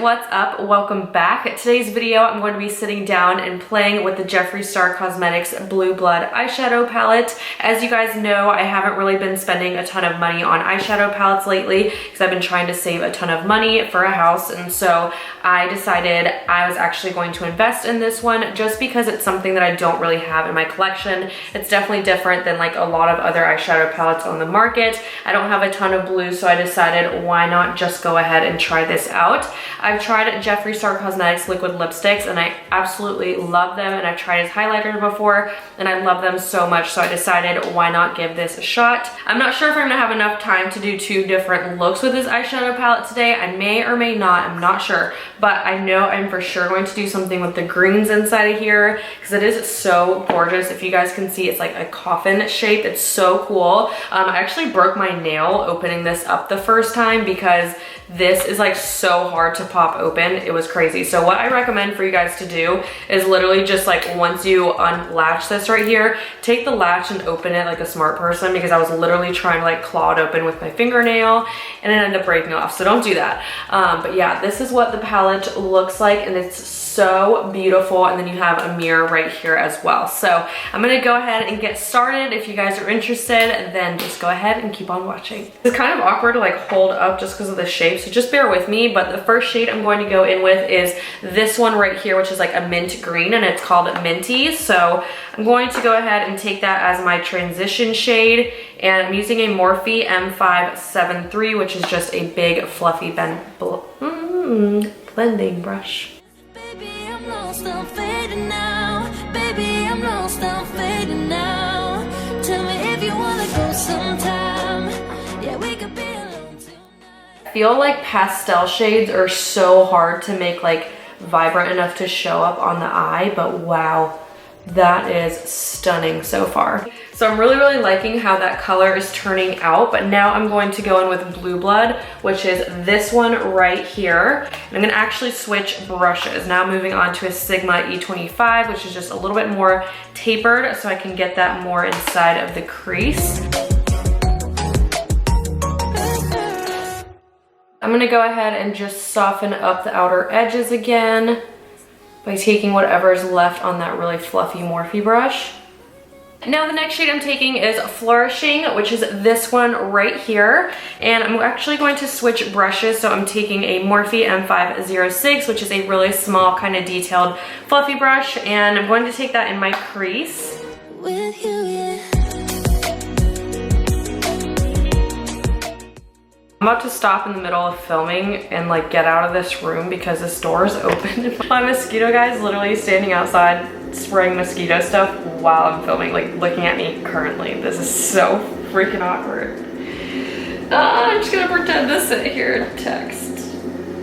what's up? Welcome back. Today's video I'm going to be sitting down and playing with the Jeffree Star Cosmetics Blue Blood eyeshadow palette. As you guys know, I haven't really been spending a ton of money on eyeshadow palettes lately because I've been trying to save a ton of money for a house, and so I decided I was actually going to invest in this one just because it's something that I don't really have in my collection. It's definitely different than like a lot of other eyeshadow palettes on the market. I don't have a ton of blue, so I decided why not just go ahead and try this out. I've tried Jeffree Star Cosmetics liquid lipsticks and I absolutely love them, and I've tried his highlighters before and I love them so much, so I decided why not give this a shot. I'm not sure if I'm gonna have enough time to do two different looks with this eyeshadow palette today. I may or may not, I'm not sure, but I know I'm for sure going to do something with the greens inside of here because it is so gorgeous. If you guys can see, it's like a coffin shape. It's so cool. I actually broke my nail opening this up the first time because this is like so hard to pop open. It was crazy. So what I recommend for you guys to do is literally just like once you unlatch this right here, take the latch and open it like a smart person, because I was literally trying to like claw it open with my fingernail and it ended up breaking off. So don't do that. But yeah, this is what the palette looks like and it's so beautiful. And then you have a mirror right here as well. So I'm gonna go ahead and get started. If you guys are interested, then just go ahead and keep on watching. It's kind of awkward to like hold up just because of the shape, so just bear with me. But the first shade I'm going to go in with is this one right here, which is like a mint green, and it's called Minty. So I'm going to go ahead and take that as my transition shade, and I'm using a Morphe M573, which is just a big fluffy blending brush. I'm fading now. Baby, I'm lost, I'm fading now. Tell me if you wanna go sometime. Yeah, we could be alone tonight. I feel like pastel shades are so hard to make like vibrant enough to show up on the eye, but wow, that is stunning so far. So I'm really liking how that color is turning out, but now I'm going to go in with Blue Blood, which is this one right here. And I'm gonna actually switch brushes. Now moving on to a Sigma E25, which is just a little bit more tapered, so I can get that more inside of the crease. I'm gonna go ahead and just soften up the outer edges again by taking whatever is left on that really fluffy Morphe brush. Now the next shade I'm taking is Flourishing, which is this one right here. And I'm actually going to switch brushes. So I'm taking a Morphe M506, which is a really small kind of detailed fluffy brush. And I'm going to take that in my crease. With you, yeah. I'm about to stop in the middle of filming and like get out of this room because this door is open. My mosquito guy is literally standing outside spraying mosquito stuff while I'm filming, like looking at me currently. This is so freaking awkward. I'm just gonna pretend to sit here and text.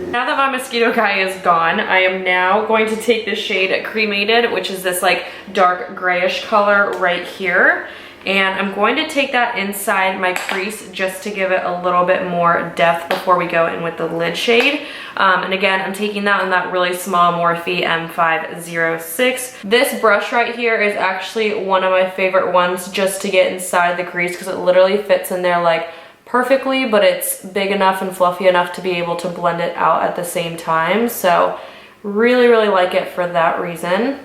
Now that my mosquito guy is gone, I am now going to take the shade Cremated, which is this like dark grayish color right here. And I'm going to take that inside my crease just to give it a little bit more depth before we go in with the lid shade. And again, I'm taking that in that really small Morphe M506. This brush right here is actually one of my favorite ones just to get inside the crease because it literally fits in there like perfectly, but it's big enough and fluffy enough to be able to blend it out at the same time. So really like it for that reason.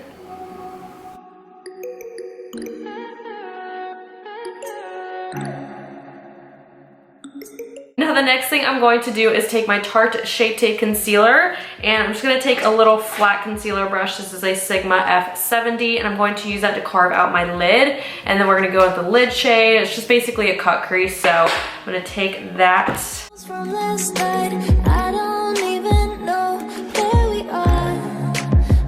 Now the next thing I'm going to do is take my Tarte Shape Tape Concealer, and I'm just going to take a little flat concealer brush. This is a Sigma F70, and I'm going to use that to carve out my lid, and then we're going to go with the lid shade. It's just basically a cut crease, so I'm going to take that. From last night, I don't even know where we are.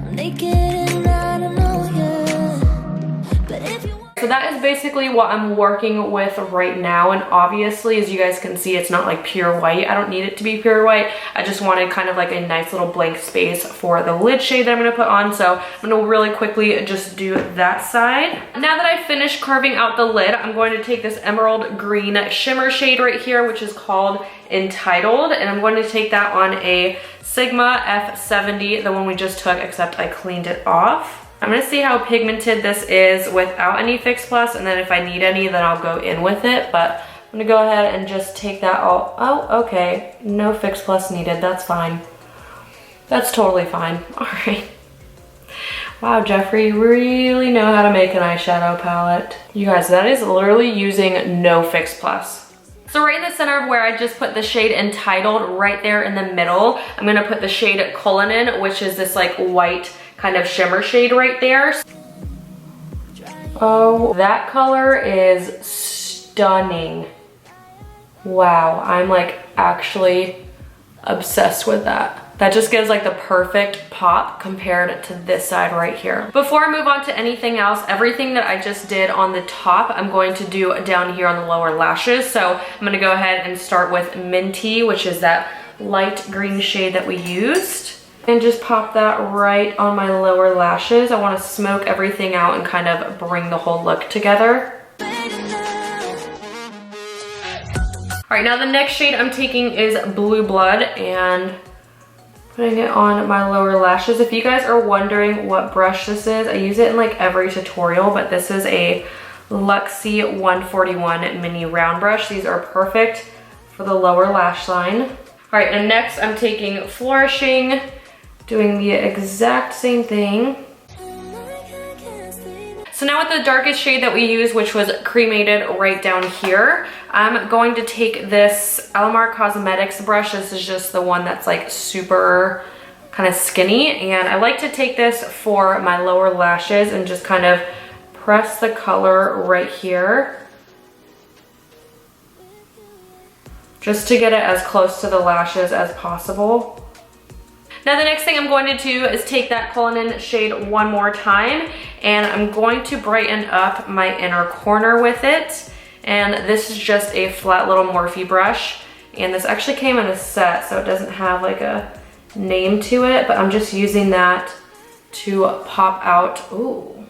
I'm naked and I don't know yet. But if you So that is basically what I'm working with right now, and obviously as you guys can see, it's not like pure white. I don't need it to be pure white. I just wanted kind of like a nice little blank space for the lid shade that I'm going to put on, so I'm going to really quickly just do that side. Now that I've finished carving out the lid, I'm going to take this emerald green shimmer shade right here, which is called Entitled, and I'm going to take that on a Sigma F70, the one we just took, except I cleaned it off. I'm gonna see how pigmented this is without any Fix Plus, and then if I need any, then I'll go in with it, but I'm gonna go ahead and just take that all, oh, okay, no Fix Plus needed, that's fine. That's totally fine. All right. Wow, Jeffree, you really know how to make an eyeshadow palette. You guys, that is literally using no Fix Plus. So right in the center of where I just put the shade Entitled, right there in the middle, I'm gonna put the shade Cullinan, which is this like white kind of shimmer shade right there. Oh, that color is stunning. Wow, I'm like actually obsessed with that. That just gives like the perfect pop compared to this side right here. Before I move on to anything else, everything that I just did on the top, I'm going to do down here on the lower lashes. So I'm gonna go ahead and start with Minty, which is that light green shade that we used. And just pop that right on my lower lashes. I wanna smoke everything out and kind of bring the whole look together. All right, now the next shade I'm taking is Blue Blood and putting it on my lower lashes. If you guys are wondering what brush this is, I use it in like every tutorial, but this is a Luxie 141 mini round brush. These are perfect for the lower lash line. All right, and next I'm taking Flourishing, doing the exact same thing. So now with the darkest shade that we used, which was Cremated right down here, I'm going to take this Alamar Cosmetics brush. This is just the one that's like super kind of skinny. And I like to take this for my lower lashes and just kind of press the color right here, just to get it as close to the lashes as possible. Now the next thing I'm going to do is take that Cullinan shade one more time, and I'm going to brighten up my inner corner with it. And this is just a flat little Morphe brush. And this actually came in a set, so it doesn't have like a name to it, but I'm just using that to pop out. Ooh,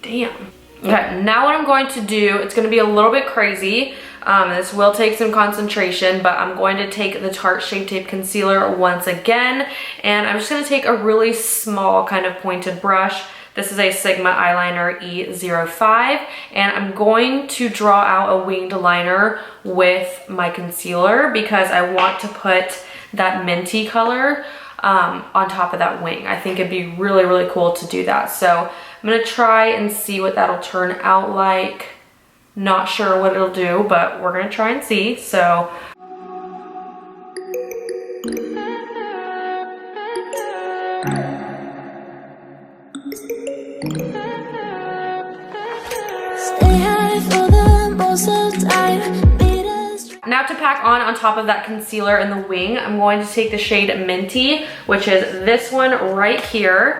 damn. Okay, now what I'm going to do, it's gonna be a little bit crazy. This will take some concentration, but I'm going to take the Tarte Shape Tape Concealer once again, and I'm just gonna take a really small kind of pointed brush. This is a Sigma eyeliner E05, and I'm going to draw out a winged liner with my concealer because I want to put that minty color on top of that wing. I think it'd be really, really cool to do that. So I'm gonna try and see what that'll turn out like. Not sure what it'll do, but we're gonna try and see. So now to pack on top of that concealer in the wing, I'm going to take the shade Minty, which is this one right here.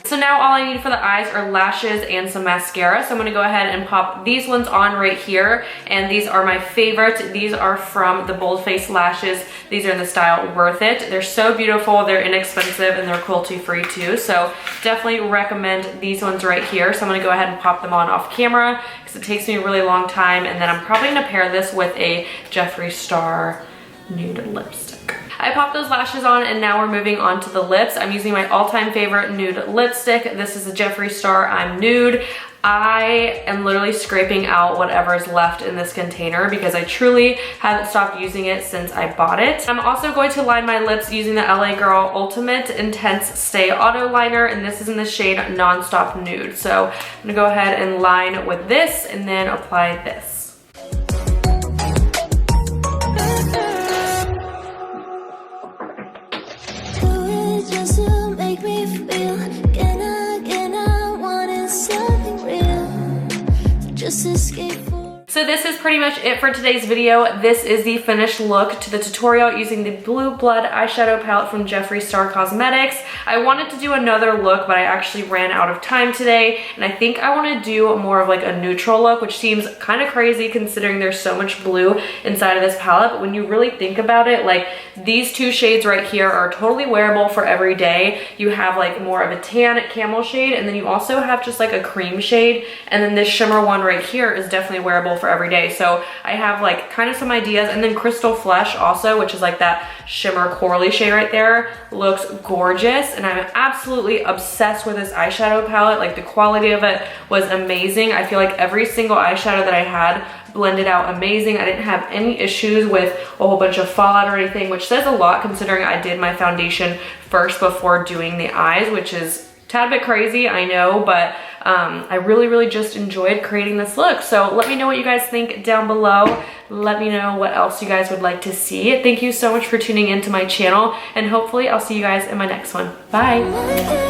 So now all I need for the eyes are lashes and some mascara. So I'm gonna go ahead and pop these ones on right here. And these are my favorite. These are from the Bold Face Lashes. These are in the style Worth It. They're so beautiful, they're inexpensive, and they're cruelty free too. So definitely recommend these ones right here. So I'm gonna go ahead and pop them on off camera because it takes me a really long time. And then I'm probably gonna pair this with a Jeffree Star nude lipstick. I popped those lashes on, and now we're moving on to the lips. I'm using my all-time favorite nude lipstick. This is a Jeffree Star I'm Nude. I am literally scraping out whatever is left in this container because I truly haven't stopped using it since I bought it. I'm also going to line my lips using the LA Girl Ultimate Intense Stay Auto Liner, and this is in the shade Nonstop Nude. So I'm gonna go ahead and line with this and then apply this. So this is pretty much it for today's video. This is the finished look to the tutorial using the Blue Blood eyeshadow palette from Jeffree Star Cosmetics. I wanted to do another look, but I actually ran out of time today, and I think I want to do more of like a neutral look, which seems kind of crazy considering there's so much blue inside of this palette. But when you really think about it, like these two shades right here are totally wearable for every day. You have like more of a tan camel shade, and then you also have just like a cream shade, and then this shimmer one right here is definitely wearable for for every day. So I have like kind of some ideas, and then Crystal Flesh also, which is like that shimmer corally shade right there, looks gorgeous, and I'm absolutely obsessed with this eyeshadow palette. Like the quality of it was amazing. I feel like every single eyeshadow that I had blended out amazing. I didn't have any issues with a whole bunch of fallout or anything, which says a lot considering I did my foundation first before doing the eyes, which is a tad bit crazy, I know, but I really just enjoyed creating this look. So let me know what you guys think down below. Let me know what else you guys would like to see. Thank you so much for tuning into my channel, and hopefully I'll see you guys in my next one. Bye.